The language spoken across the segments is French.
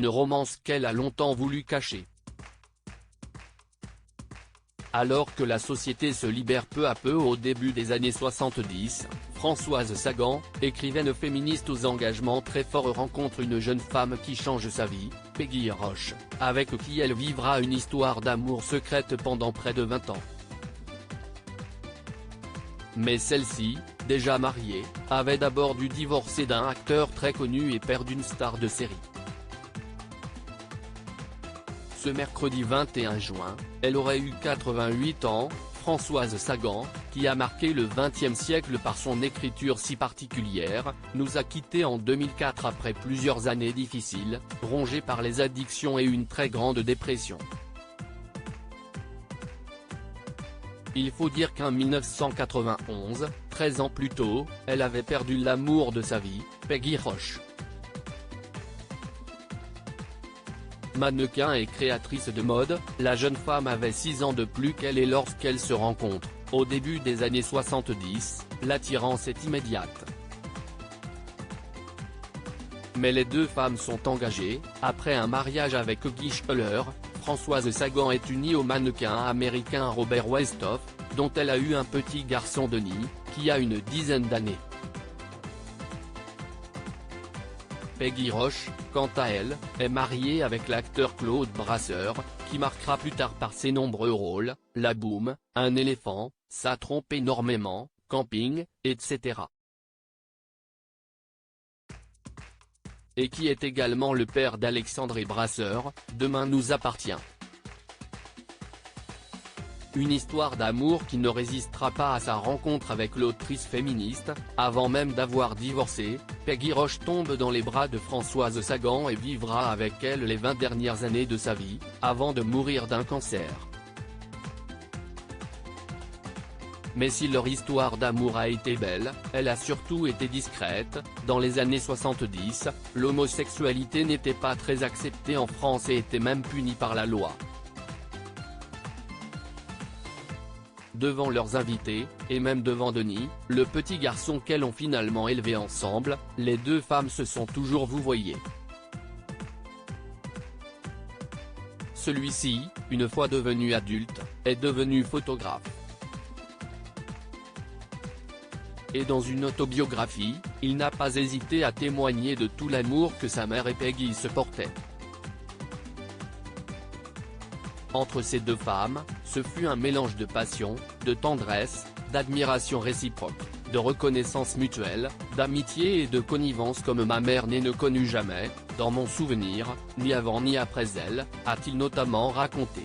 une romance qu'elle a longtemps voulu cacher. Alors que la société se libère peu à peu au début des années 70, Françoise Sagan, écrivaine féministe aux engagements très forts, rencontre une jeune femme qui change sa vie, Peggy Roche, avec qui elle vivra une histoire d'amour secrète pendant près de 20 ans. Mais celle-ci, déjà mariée, avait d'abord dû divorcer d'un acteur très connu et père d'une star de série. Ce mercredi 21 juin, elle aurait eu 88 ans, Françoise Sagan, qui a marqué le XXe siècle par son écriture si particulière, nous a quittés en 2004 après plusieurs années difficiles, rongée par les addictions et une très grande dépression. Il faut dire qu'en 1991, 13 ans plus tôt, elle avait perdu l'amour de sa vie, Peggy Roche. Mannequin et créatrice de mode, la jeune femme avait 6 ans de plus qu'elle et lorsqu'elles se rencontrent, au début des années 70, l'attirance est immédiate. Mais les deux femmes sont engagées, après un mariage avec Guy Schuller, Françoise Sagan est unie au mannequin américain Robert Westhoff, dont elle a eu un petit garçon Denis, qui a une dizaine d'années. Peggy Roche, quant à elle, est mariée avec l'acteur Claude Brasseur, qui marquera plus tard par ses nombreux rôles, La Boum, Un éléphant, Ça trompe énormément, Camping, etc. Et qui est également le père d'Alexandre Brasseur, Demain nous appartient. Une histoire d'amour qui ne résistera pas à sa rencontre avec l'autrice féministe. Avant même d'avoir divorcé, Peggy Roche tombe dans les bras de Françoise Sagan et vivra avec elle les 20 dernières années de sa vie, avant de mourir d'un cancer. Mais si leur histoire d'amour a été belle, elle a surtout été discrète. Dans les années 70, l'homosexualité n'était pas très acceptée en France et était même punie par la loi. Devant leurs invités, et même devant Denis, le petit garçon qu'elles ont finalement élevé ensemble, les deux femmes se sont toujours vouvoyées. Celui-ci, une fois devenu adulte, est devenu photographe. Et dans une autobiographie, il n'a pas hésité à témoigner de tout l'amour que sa mère et Peggy se portaient. Entre ces deux femmes, ce fut un mélange de passion, de tendresse, d'admiration réciproque, de reconnaissance mutuelle, d'amitié et de connivence comme ma mère ne connut jamais, dans mon souvenir, ni avant ni après elle, a-t-il notamment raconté.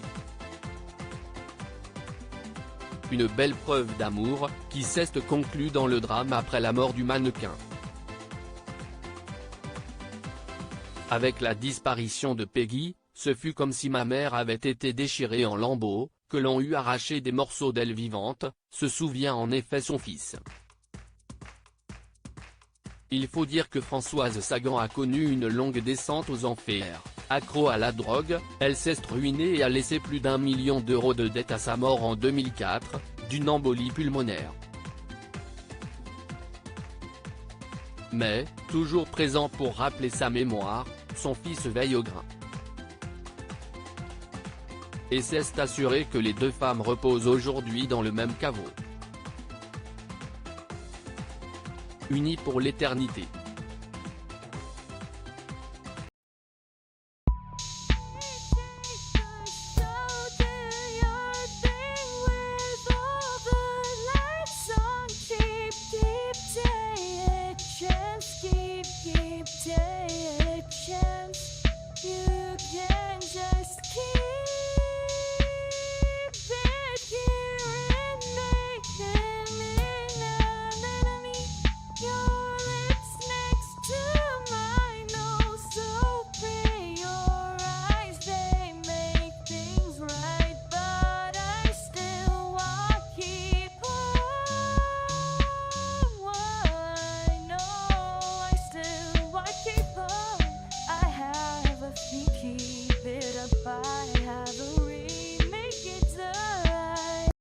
Une belle preuve d'amour, qui s'est conclue dans le drame après la mort du mannequin. Avec la disparition de Peggy, ce fut comme si ma mère avait été déchirée en lambeaux, que l'on eût arraché des morceaux d'elle vivante, se souvient en effet son fils. Il faut dire que Françoise Sagan a connu une longue descente aux enfers. Accro à la drogue, elle s'est ruinée et a laissé plus d'1 million d'euros de dettes à sa mort en 2004, d'une embolie pulmonaire. Mais, toujours présent pour rappeler sa mémoire, son fils veille au grain. Et s'est assuré que les deux femmes reposent aujourd'hui dans le même caveau. Unies pour l'éternité.